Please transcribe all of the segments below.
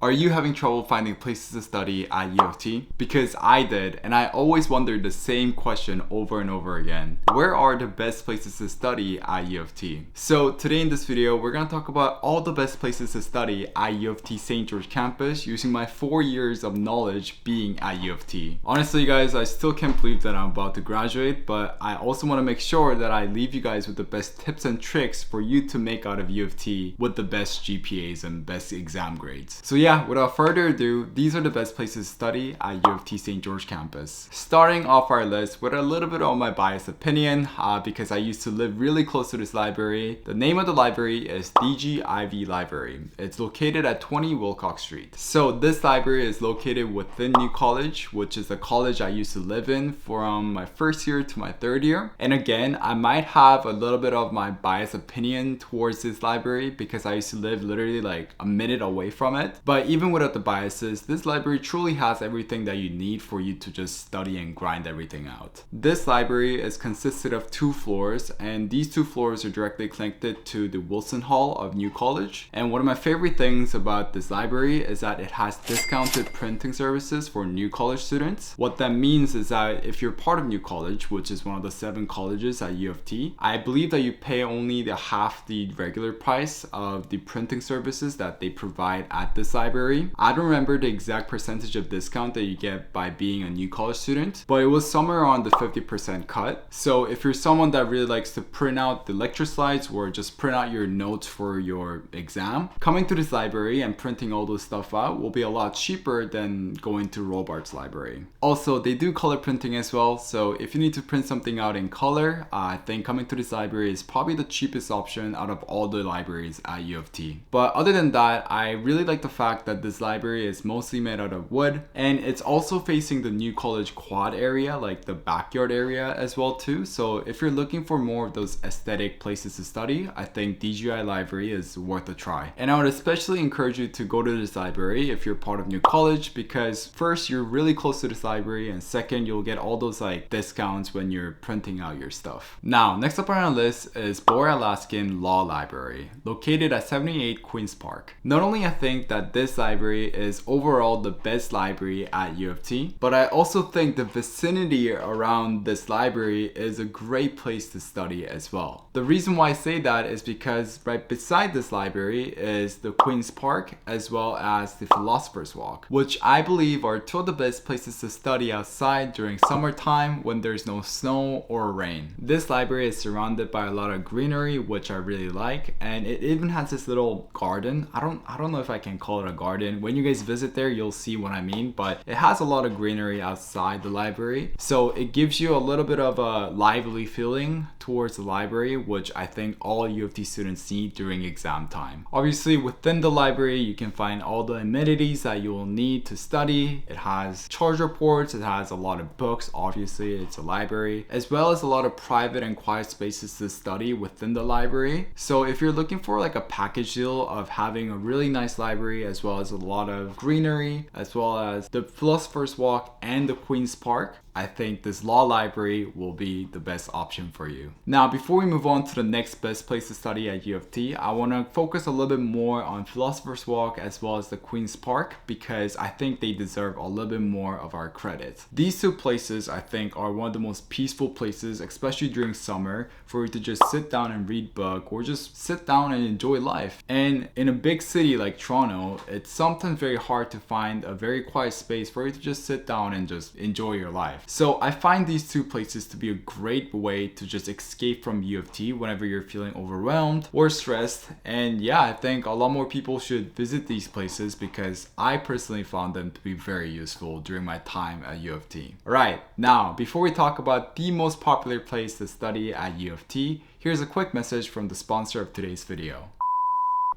Are you having trouble finding places to study at UofT? Because I did, and I always wondered the same question over and over again. Where are the best places to study at UofT? So today in this video, we're gonna talk about all the best places to study at UofT St. George campus using my 4 years of knowledge being at UofT. Honestly guys, I still can't believe that I'm about to graduate, but I also wanna make sure that I leave you guys with the best tips and tricks for you to make out of UofT with the best GPAs and best exam grades. So yeah, without further ado, these are the best places to study at UofT St. George campus. Starting off our list with a little bit of my biased opinion, because I used to live really close to this library. The name of the library is DG Library. It's located at 20 Wilcox Street. So this library is located within New College, which is the college I used to live in from my first year to my third year. And again, I might have a little bit of my biased opinion towards this library because I used to live literally like a minute away from it. But even without the biases, this library truly has everything that you need for you to just study and grind everything out. This library is consisted of 2 floors, and these 2 floors are directly connected to the Wilson Hall of New College. And one of my favorite things about this library is that it has discounted printing services for New College students. What that means is that if you're part of New College, which is one of the 7 colleges at UofT, I believe that you pay only half the regular price of the printing services that they provide at this library. I don't remember the exact percentage of discount that you get by being a New College student, but it was somewhere around the 50% cut. So if you're someone that really likes to print out the lecture slides or just print out your notes for your exam, coming to this library and printing all those stuff out will be a lot cheaper than going to Robart's library. Also, they do color printing as well, so if you need to print something out in color, I think coming to this library is probably the cheapest option out of all the libraries at UofT. But other than that, I really like the fact that this library is mostly made out of wood, and it's also facing the New College quad area, like the backyard area as well too. So if you're looking for more of those aesthetic places to study, I think DGI Library is worth a try. And I would especially encourage you to go to this library if you're part of New College, because first, you're really close to this library, and second, you'll get all those like discounts when you're printing out your stuff. Now, next up on our list is Boyer Laskin Law Library, located at 78 Queens Park. Not only I think that this library is overall the best library at UofT, but I also think the vicinity around this library is a great place to study as well. The reason why I say that is because right beside this library is the Queens Park as well as the Philosopher's Walk, which I believe are 2 of the best places to study outside during summertime when there's no snow or rain. This library is surrounded by a lot of greenery, which I really like, and it even has this little garden. I don't know if I can call it a garden. When you guys visit there, you'll see what I mean, but it has a lot of greenery outside the library, so it gives you a little bit of a lively feeling towards the library, which I think all UofT students need during exam time. Obviously, within the library, you can find all the amenities that you will need to study. It has charger ports, it has a lot of books, obviously it's a library, as well as a lot of private and quiet spaces to study within the library. So if you're looking for like a package deal of having a really nice library as well as a lot of greenery, as well as the Philosopher's Walk and the Queen's Park, I think this law library will be the best option for you. Now, before we move on to the next best place to study at UofT, I want to focus a little bit more on Philosopher's Walk as well as the Queen's Park, because I think they deserve a little bit more of our credit. These 2 places I think are one of the most peaceful places, especially during summer, for you to just sit down and read book or just sit down and enjoy life. And in a big city like Toronto, it's sometimes very hard to find a very quiet space for you to just sit down and just enjoy your life. So I find these 2 places to be a great way to just escape from UofT whenever you're feeling overwhelmed or stressed. And yeah, I think a lot more people should visit these places because I personally found them to be very useful during my time at UofT. Alright, now before we talk about the most popular place to study at UofT, here's a quick message from the sponsor of today's video.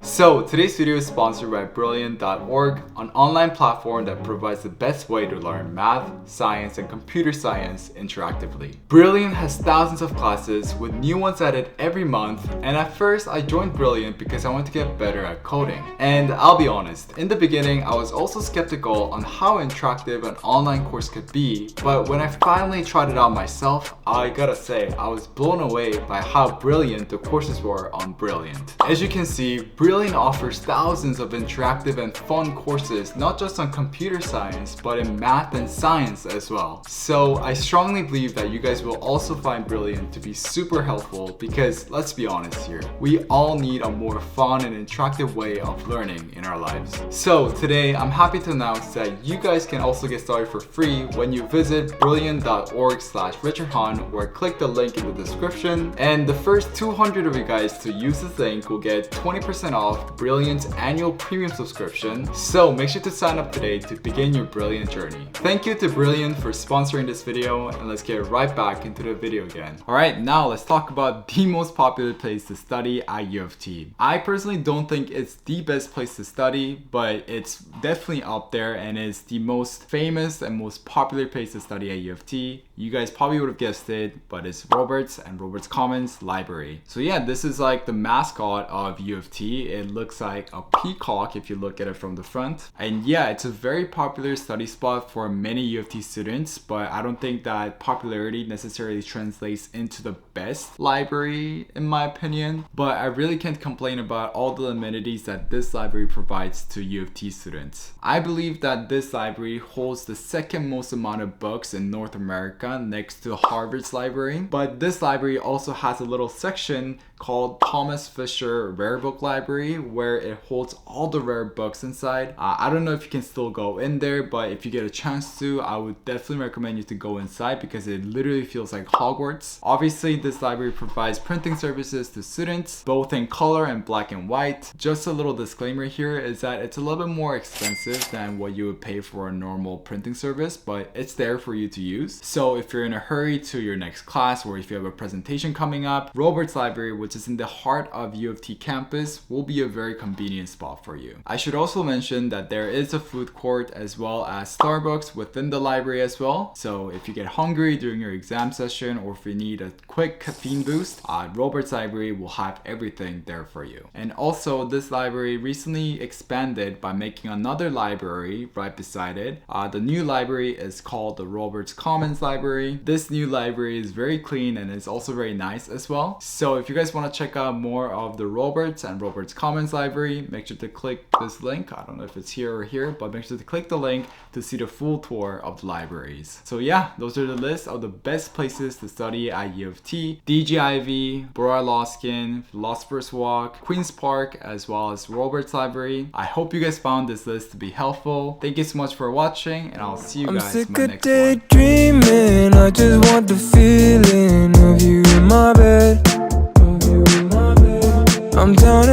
So today's video is sponsored by Brilliant.org, an online platform that provides the best way to learn math, science, and computer science interactively. Brilliant has thousands of classes with new ones added every month, and at first I joined Brilliant because I wanted to get better at coding. And I'll be honest, in the beginning I was also skeptical on how interactive an online course could be, but when I finally tried it out myself, I gotta say I was blown away by how brilliant the courses were on Brilliant. As you can see, Brilliant offers thousands of interactive and fun courses, not just on computer science, but in math and science as well. So I strongly believe that you guys will also find Brilliant to be super helpful because let's be honest here, we all need a more fun and interactive way of learning in our lives. So today I'm happy to announce that you guys can also get started for free when you visit brilliant.org/RichardHan or click the link in the description. And the first 200 of you guys to use this link will get 20% off Brilliant's annual premium subscription. So make sure to sign up today to begin your Brilliant journey. Thank you to Brilliant for sponsoring this video, and let's get right back into the video again. Alright, now let's talk about the most popular place to study at UofT. I personally don't think it's the best place to study, but it's definitely up there and it's the most famous and most popular place to study at UofT. You guys probably would have guessed it, but it's Roberts and Roberts Commons Library. So yeah, this is like the mascot of UofT. It looks like a peacock if you look at it from the front. And yeah, it's a very popular study spot for many UofT students, but I don't think that popularity necessarily translates into the best library in my opinion. But I really can't complain about all the amenities that this library provides to UofT students. I believe that this library holds the second most amount of books in North America next to Harvard's library. But this library also has a little section called Thomas Fisher Rare Book Library where it holds all the rare books inside. I don't know if you can still go in there, but if you get a chance to, I would definitely recommend you to go inside because it literally feels like Hogwarts. Obviously, this library provides printing services to students, both in color and black and white. Just a little disclaimer here is that it's a little bit more expensive than what you would pay for a normal printing service, but it's there for you to use. So if you're in a hurry to your next class or if you have a presentation coming up, Roberts Library, which is in the heart of UofT campus, will be a very convenient spot for you. I should also mention that there is a food court as well as Starbucks within the library as well. So if you get hungry during your exam session or if you need a quick caffeine boost, Roberts Library will have everything there for you. And also this library recently expanded by making another library right beside it. The new library is called the Roberts Commons Library. This new library is very clean and it's also very nice as well. So if you guys want to check out more of the Roberts and Roberts Commons Library, make sure to click this link. I don't know if it's here or here, but make sure to click the link to see the full tour of the libraries. So yeah, those are the list of the best places to study at UofT: DGIV, Bora-Loskin, Philosopher's Walk, Queen's Park, as well as Roberts Library. I hope you guys found this list to be helpful. Thank you so much for watching, and I'll see you guys in my next one. Daydreaming, I just want the feeling of you in my bed. I'm down